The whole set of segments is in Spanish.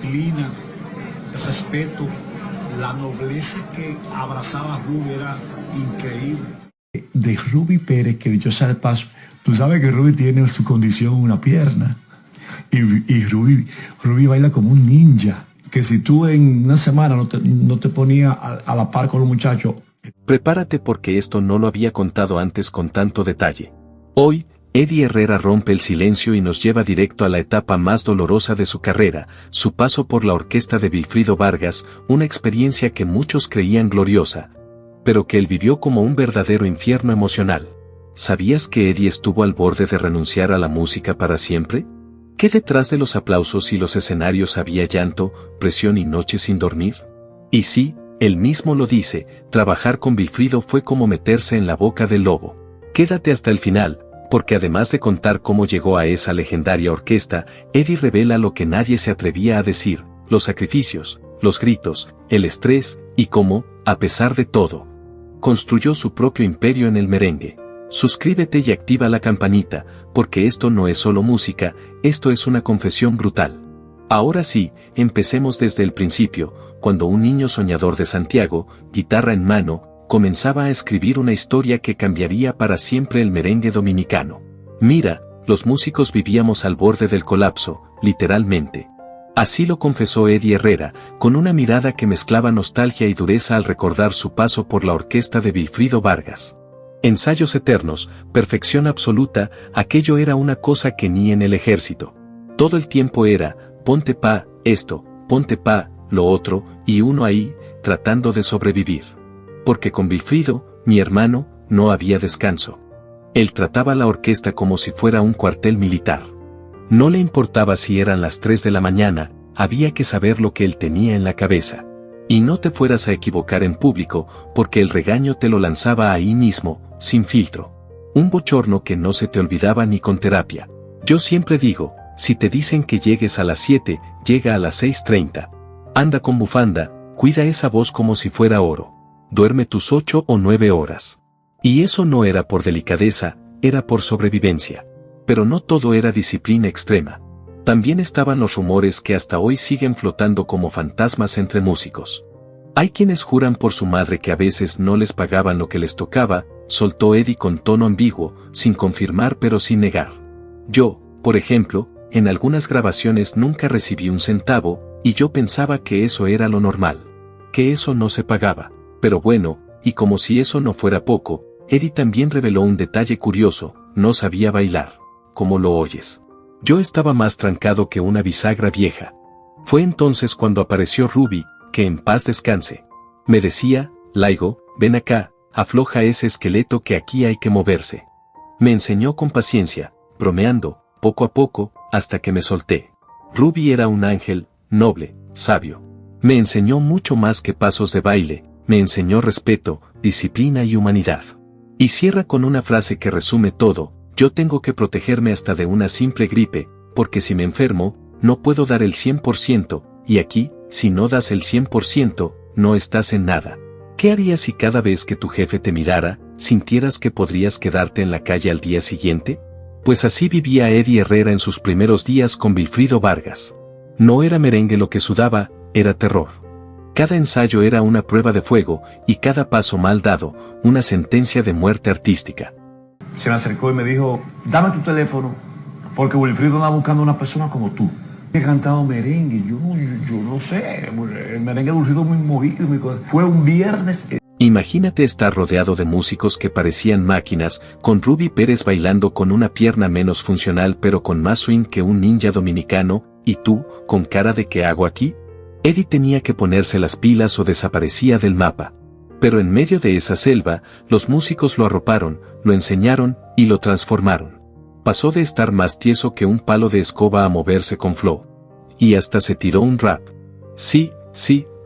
disciplina, el respeto, la nobleza que abrazaba a Ruby era increíble. De Ruby Pérez, que dicho sea de paso, tú sabes que Ruby tiene su condición una pierna. Y Ruby baila como un ninja. Que si tú en una semana no te ponías a la par con los muchachos. Prepárate porque esto no lo había contado antes con tanto detalle. Hoy, Eddie Herrera rompe el silencio y nos lleva directo a la etapa más dolorosa de su carrera, su paso por la orquesta de Vilfrido Vargas, una experiencia que muchos creían gloriosa, pero que él vivió como un verdadero infierno emocional. ¿Sabías que Eddie estuvo al borde de renunciar a la música para siempre? ¿Que detrás de los aplausos y los escenarios había llanto, presión y noches sin dormir? Y sí, él mismo lo dice, trabajar con Vilfrido fue como meterse en la boca del lobo. Quédate hasta el final, porque además de contar cómo llegó a esa legendaria orquesta, Eddie revela lo que nadie se atrevía a decir, los sacrificios, los gritos, el estrés, y cómo, a pesar de todo, construyó su propio imperio en el merengue. Suscríbete y activa la campanita, porque esto no es solo música, esto es una confesión brutal. Ahora sí, empecemos desde el principio, cuando un niño soñador de Santiago, guitarra en mano, comenzaba a escribir una historia que cambiaría para siempre el merengue dominicano. Mira, los músicos vivíamos al borde del colapso, literalmente. Así lo confesó Eddie Herrera, con una mirada que mezclaba nostalgia y dureza al recordar su paso por la orquesta de Vilfrido Vargas. Ensayos eternos, perfección absoluta, aquello era una cosa que ni en el ejército. Todo el tiempo era, ponte pa, esto, ponte pa, lo otro, y uno ahí, tratando de sobrevivir. Porque con Vilfrido, mi hermano, no había descanso. Él trataba la orquesta como si fuera un cuartel militar. No le importaba si eran las 3 de la mañana, había que saber lo que él tenía en la cabeza. Y no te fueras a equivocar en público, porque el regaño te lo lanzaba ahí mismo, sin filtro. Un bochorno que no se te olvidaba ni con terapia. Yo siempre digo, si te dicen que llegues a las 7, llega a las 6:30. Anda con bufanda, cuida esa voz como si fuera oro. Duerme tus 8 o 9 horas. Y eso no era por delicadeza, era por sobrevivencia. Pero no todo era disciplina extrema. También estaban los rumores que hasta hoy siguen flotando como fantasmas entre músicos. Hay quienes juran por su madre que a veces no les pagaban lo que les tocaba, soltó Eddie con tono ambiguo, sin confirmar pero sin negar. Yo, por ejemplo, en algunas grabaciones nunca recibí un centavo, y yo pensaba que eso era lo normal. Que eso no se pagaba. Pero bueno, y como si eso no fuera poco, Eddie también reveló un detalle curioso, no sabía bailar. Como lo oyes. Yo estaba más trancado que una bisagra vieja. Fue entonces cuando apareció Ruby, que en paz descanse. Me decía, Laigo, ven acá, afloja ese esqueleto que aquí hay que moverse. Me enseñó con paciencia, bromeando, poco a poco, hasta que me solté. Ruby era un ángel, noble, sabio. Me enseñó mucho más que pasos de baile, me enseñó respeto, disciplina y humanidad. Y cierra con una frase que resume todo. Yo tengo que protegerme hasta de una simple gripe, porque si me enfermo, no puedo dar el 100%, y aquí, si no das el 100%, no estás en nada. ¿Qué harías si cada vez que tu jefe te mirara, sintieras que podrías quedarte en la calle al día siguiente? Pues así vivía Eddie Herrera en sus primeros días con Vilfrido Vargas. No era merengue lo que sudaba, era terror. Cada ensayo era una prueba de fuego, y cada paso mal dado, una sentencia de muerte artística. Se me acercó y me dijo, dame tu teléfono, porque Wilfrido anda buscando una persona como tú. He cantado merengue, yo no sé, el merengue de Wilfrido muy movido, fue un viernes. Imagínate estar rodeado de músicos que parecían máquinas, con Ruby Pérez bailando con una pierna menos funcional pero con más swing que un ninja dominicano, y tú, con cara de ¿qué hago aquí? Eddie tenía que ponerse las pilas o desaparecía del mapa. Pero en medio de esa selva, los músicos lo arroparon, lo enseñaron y lo transformaron. Pasó de estar más tieso que un palo de escoba a moverse con flow. Y hasta se tiró un rap. Sí,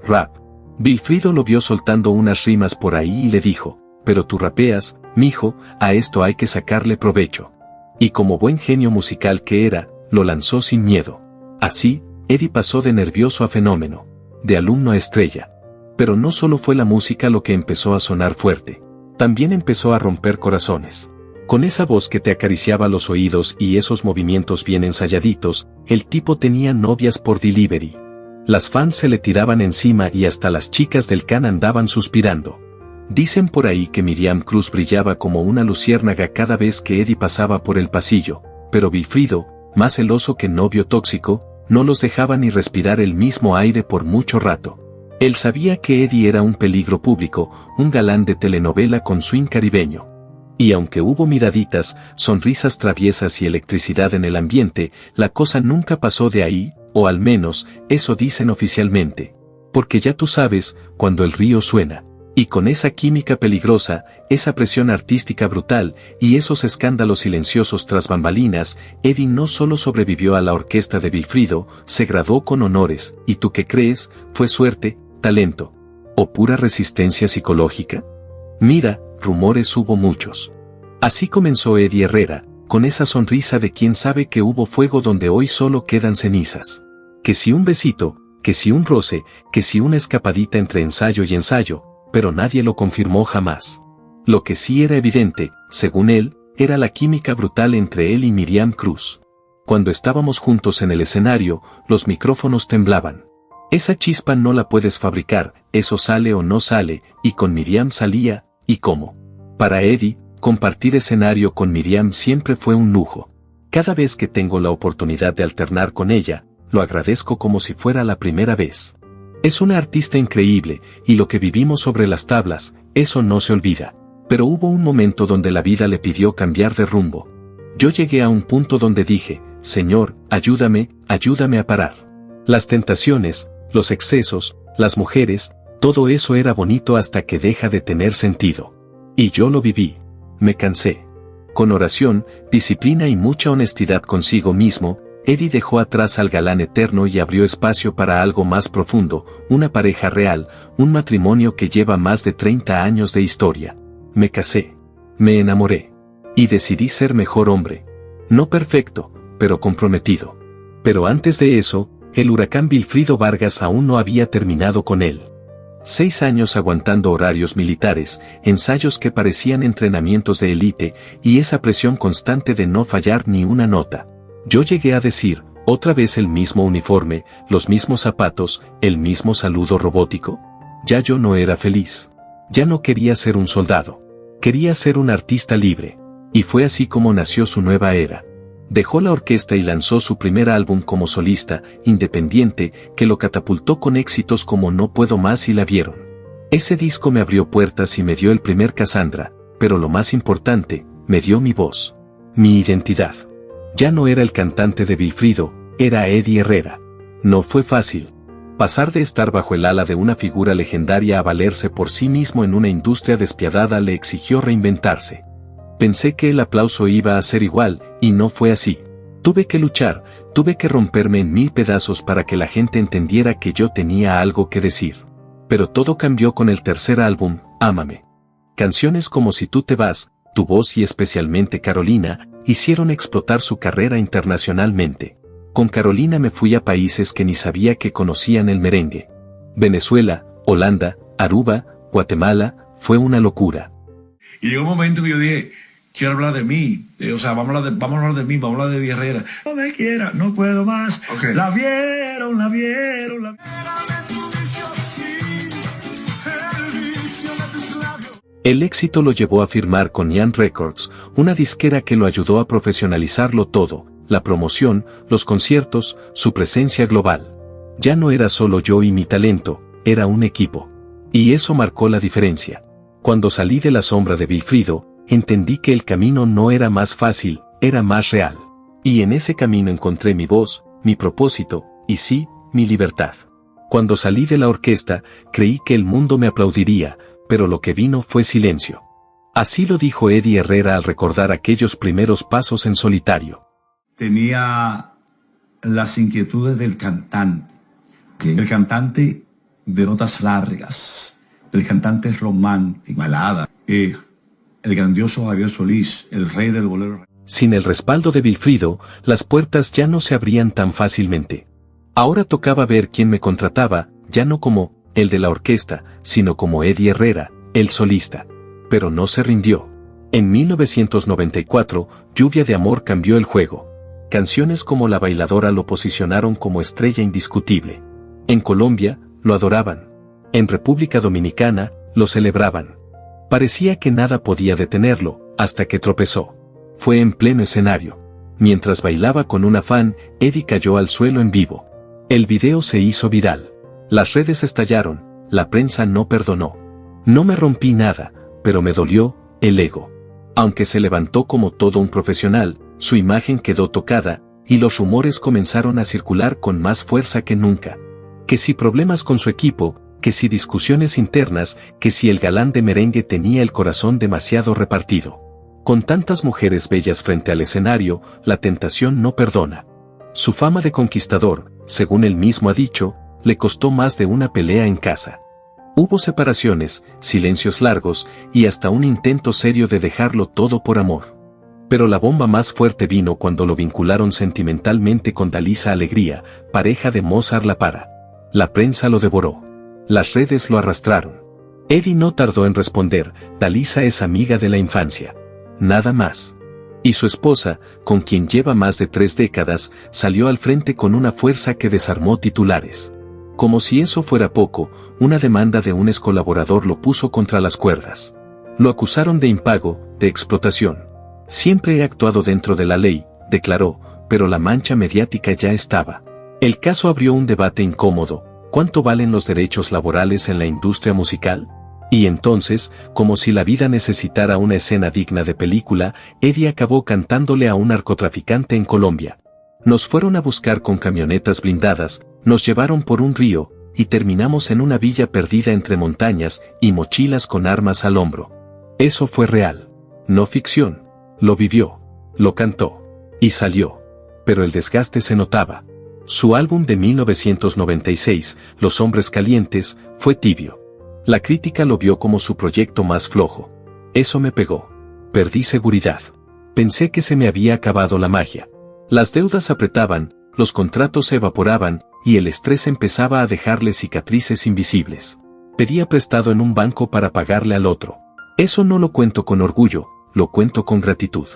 rap. Vilfrido lo vio soltando unas rimas por ahí y le dijo, pero tú rapeas, mijo, a esto hay que sacarle provecho. Y como buen genio musical que era, lo lanzó sin miedo. Así, Eddie pasó de nervioso a fenómeno, de alumno a estrella. Pero no solo fue la música lo que empezó a sonar fuerte, también empezó a romper corazones. Con esa voz que te acariciaba los oídos y esos movimientos bien ensayaditos, el tipo tenía novias por delivery. Las fans se le tiraban encima y hasta las chicas del can andaban suspirando. Dicen por ahí que Miriam Cruz brillaba como una luciérnaga cada vez que Eddie pasaba por el pasillo, pero Vilfrido, más celoso que novio tóxico, no los dejaba ni respirar el mismo aire por mucho rato. Él sabía que Eddie era un peligro público, un galán de telenovela con swing caribeño. Y aunque hubo miraditas, sonrisas traviesas y electricidad en el ambiente, la cosa nunca pasó de ahí, o al menos, eso dicen oficialmente. Porque ya tú sabes, cuando el río suena. Y con esa química peligrosa, esa presión artística brutal, y esos escándalos silenciosos tras bambalinas, Eddie no solo sobrevivió a la orquesta de Vilfrido, se graduó con honores, ¿y tú qué crees? ¿Fue suerte, talento? ¿O pura resistencia psicológica? Mira, rumores hubo muchos. Así comenzó Eddie Herrera, con esa sonrisa de quien sabe que hubo fuego donde hoy solo quedan cenizas. Que si un besito, que si un roce, que si una escapadita entre ensayo y ensayo, pero nadie lo confirmó jamás. Lo que sí era evidente, según él, era la química brutal entre él y Miriam Cruz. Cuando estábamos juntos en el escenario, los micrófonos temblaban. Esa chispa no la puedes fabricar, eso sale o no sale, y con Miriam salía, ¿y cómo? Para Eddie, compartir escenario con Miriam siempre fue un lujo. Cada vez que tengo la oportunidad de alternar con ella, lo agradezco como si fuera la primera vez. Es una artista increíble, y lo que vivimos sobre las tablas, eso no se olvida. Pero hubo un momento donde la vida le pidió cambiar de rumbo. Yo llegué a un punto donde dije, Señor, ayúdame a parar. Las tentaciones, los excesos, las mujeres, todo eso era bonito hasta que deja de tener sentido. Y yo lo viví. Me cansé. Con oración, disciplina y mucha honestidad consigo mismo, Eddie dejó atrás al galán eterno y abrió espacio para algo más profundo, una pareja real, un matrimonio que lleva más de 30 años de historia. Me casé. Me enamoré. Y decidí ser mejor hombre. No perfecto, pero comprometido. Pero antes de eso, el huracán Vilfrido Vargas aún no había terminado con él. 6 años aguantando horarios militares, ensayos que parecían entrenamientos de élite, y esa presión constante de no fallar ni una nota. Yo llegué a decir, otra vez el mismo uniforme, los mismos zapatos, el mismo saludo robótico. Ya yo no era feliz. Ya no quería ser un soldado. Quería ser un artista libre. Y fue así como nació su nueva era. Dejó la orquesta y lanzó su primer álbum como solista, independiente, que lo catapultó con éxitos como No Puedo Más y La Vieron. Ese disco me abrió puertas y me dio el primer Cassandra, pero lo más importante, me dio mi voz. Mi identidad. Ya no era el cantante de Vilfrido, era Eddie Herrera. No fue fácil. Pasar de estar bajo el ala de una figura legendaria a valerse por sí mismo en una industria despiadada le exigió reinventarse. Pensé que el aplauso iba a ser igual, y no fue así. Tuve que luchar, tuve que romperme en 1000 pedazos para que la gente entendiera que yo tenía algo que decir. Pero todo cambió con el tercer álbum, Ámame. Canciones como Si tú te vas, Tu voz y especialmente Carolina, hicieron explotar su carrera internacionalmente. Con Carolina me fui a países que ni sabía que conocían el merengue. Venezuela, Holanda, Aruba, Guatemala, fue una locura. Y llegó un momento que yo dije, quiero hablar de mí, vamos a hablar de mí, vamos a hablar de Eddie Herrera. No me quiera, no puedo más. Okay. La vieron. El éxito lo llevó a firmar con Ian Records, una disquera que lo ayudó a profesionalizarlo todo, la promoción, los conciertos, su presencia global. Ya no era solo yo y mi talento, era un equipo. Y eso marcó la diferencia. Cuando salí de la sombra de Vilfrido, entendí que el camino no era más fácil, era más real. Y en ese camino encontré mi voz, mi propósito, y sí, mi libertad. Cuando salí de la orquesta, creí que el mundo me aplaudiría, pero lo que vino fue silencio. Así lo dijo Eddie Herrera al recordar aquellos primeros pasos en solitario. Tenía las inquietudes del cantante. Okay. El cantante de notas largas, el cantante romántico, balada, el grandioso Javier Solís, el rey del bolero. Sin el respaldo de Vilfrido, las puertas ya no se abrían tan fácilmente. Ahora tocaba ver quién me contrataba, ya no como el de la orquesta, sino como Eddie Herrera, el solista. Pero no se rindió. En 1994, Lluvia de Amor cambió el juego. Canciones como La Bailadora lo posicionaron como estrella indiscutible. En Colombia, lo adoraban. En República Dominicana, lo celebraban. Parecía que nada podía detenerlo, hasta que tropezó. Fue en pleno escenario. Mientras bailaba con una fan, Eddie cayó al suelo en vivo. El video se hizo viral. Las redes estallaron, la prensa no perdonó. No me rompí nada, pero me dolió el ego. Aunque se levantó como todo un profesional, su imagen quedó tocada, y los rumores comenzaron a circular con más fuerza que nunca. Que si problemas con su equipo, que si discusiones internas, que si el galán de merengue tenía el corazón demasiado repartido. Con tantas mujeres bellas frente al escenario, la tentación no perdona. Su fama de conquistador, según él mismo ha dicho, le costó más de una pelea en casa. Hubo separaciones, silencios largos y hasta un intento serio de dejarlo todo por amor. Pero la bomba más fuerte vino cuando lo vincularon sentimentalmente con Dalisa Alegría, pareja de Mozart La Para. La prensa lo devoró. Las redes lo arrastraron. Eddie no tardó en responder, Dalisa es amiga de la infancia. Nada más. Y su esposa, con quien lleva más de 3 décadas, salió al frente con una fuerza que desarmó titulares. Como si eso fuera poco, una demanda de un excolaborador lo puso contra las cuerdas. Lo acusaron de impago, de explotación. Siempre he actuado dentro de la ley, declaró, pero la mancha mediática ya estaba. El caso abrió un debate incómodo. ¿Cuánto valen los derechos laborales en la industria musical? Y entonces, como si la vida necesitara una escena digna de película, Eddie acabó cantándole a un narcotraficante en Colombia. Nos fueron a buscar con camionetas blindadas, nos llevaron por un río, y terminamos en una villa perdida entre montañas y mochilas con armas al hombro. Eso fue real. No ficción. Lo vivió. Lo cantó. Y salió. Pero el desgaste se notaba. Su álbum de 1996, Los Hombres Calientes, fue tibio. La crítica lo vio como su proyecto más flojo. Eso me pegó. Perdí seguridad. Pensé que se me había acabado la magia. Las deudas apretaban, los contratos se evaporaban, y el estrés empezaba a dejarle cicatrices invisibles. Pedía prestado en un banco para pagarle al otro. Eso no lo cuento con orgullo, lo cuento con gratitud.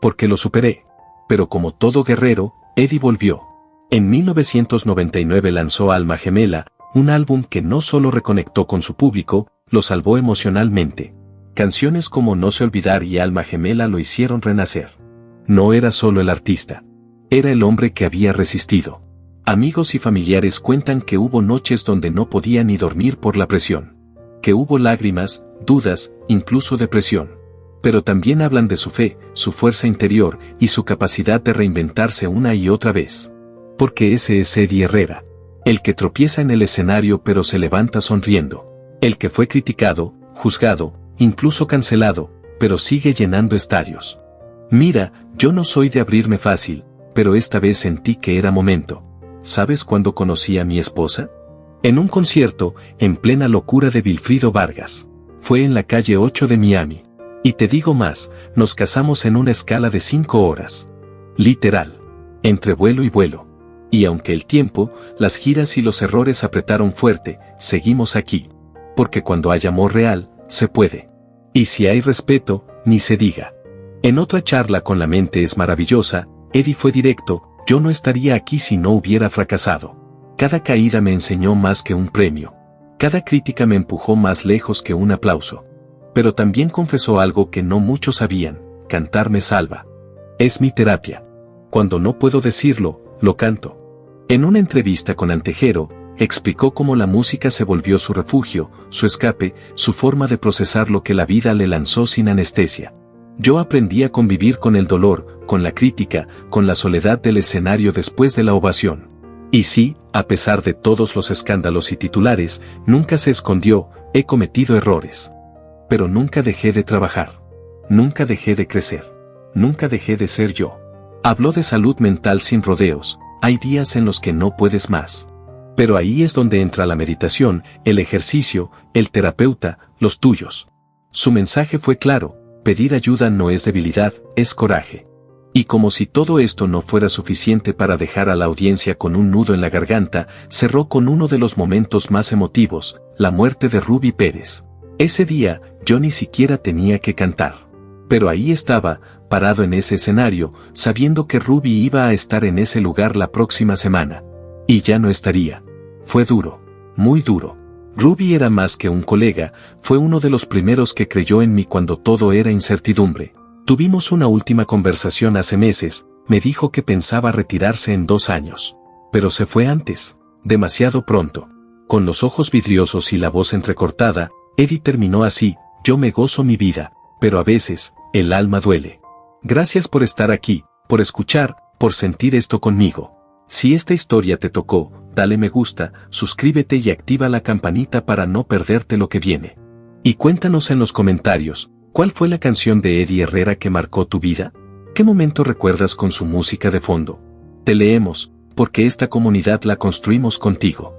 Porque lo superé. Pero como todo guerrero, Eddie volvió. En 1999 lanzó Alma Gemela, un álbum que no solo reconectó con su público, lo salvó emocionalmente. Canciones como No sé olvidar y Alma Gemela lo hicieron renacer. No era solo el artista. Era el hombre que había resistido. Amigos y familiares cuentan que hubo noches donde no podía ni dormir por la presión. Que hubo lágrimas, dudas, incluso depresión. Pero también hablan de su fe, su fuerza interior y su capacidad de reinventarse una y otra vez. Porque ese es Eddie Herrera. El que tropieza en el escenario pero se levanta sonriendo. El que fue criticado, juzgado, incluso cancelado, pero sigue llenando estadios. Mira, yo no soy de abrirme fácil, pero esta vez sentí que era momento. ¿Sabes cuándo conocí a mi esposa? En un concierto, en plena locura de Wilfrido Vargas. Fue en la calle 8 de Miami. Y te digo más, nos casamos en una escala de 5 horas. Literal. Entre vuelo y vuelo. Y aunque el tiempo, las giras y los errores apretaron fuerte, seguimos aquí. Porque cuando hay amor real, se puede. Y si hay respeto, ni se diga. En otra charla con La Mente es Maravillosa, Eddie fue directo, yo no estaría aquí si no hubiera fracasado. Cada caída me enseñó más que un premio. Cada crítica me empujó más lejos que un aplauso. Pero también confesó algo que no muchos sabían, cantar me salva. Es mi terapia. Cuando no puedo decirlo, lo canto. En una entrevista con Antejero, explicó cómo la música se volvió su refugio, su escape, su forma de procesar lo que la vida le lanzó sin anestesia. Yo aprendí a convivir con el dolor, con la crítica, con la soledad del escenario después de la ovación. Y sí, a pesar de todos los escándalos y titulares, nunca se escondió, he cometido errores. Pero nunca dejé de trabajar. Nunca dejé de crecer. Nunca dejé de ser yo. Habló de salud mental sin rodeos, hay días en los que no puedes más. Pero ahí es donde entra la meditación, el ejercicio, el terapeuta, los tuyos. Su mensaje fue claro, pedir ayuda no es debilidad, es coraje. Y como si todo esto no fuera suficiente para dejar a la audiencia con un nudo en la garganta, cerró con uno de los momentos más emotivos, la muerte de Ruby Pérez. Ese día, yo ni siquiera tenía que cantar. Pero ahí estaba, parado en ese escenario, sabiendo que Ruby iba a estar en ese lugar la próxima semana. Y ya no estaría. Fue duro, muy duro. Ruby era más que un colega, fue uno de los primeros que creyó en mí cuando todo era incertidumbre. Tuvimos una última conversación hace meses, me dijo que pensaba retirarse en 2 años. Pero se fue antes, demasiado pronto. Con los ojos vidriosos y la voz entrecortada, Eddie terminó así: yo me gozo mi vida, pero a veces, el alma duele. Gracias por estar aquí, por escuchar, por sentir esto conmigo. Si esta historia te tocó, dale me gusta, suscríbete y activa la campanita para no perderte lo que viene. Y cuéntanos en los comentarios, ¿cuál fue la canción de Eddie Herrera que marcó tu vida? ¿Qué momento recuerdas con su música de fondo? Te leemos, porque esta comunidad la construimos contigo.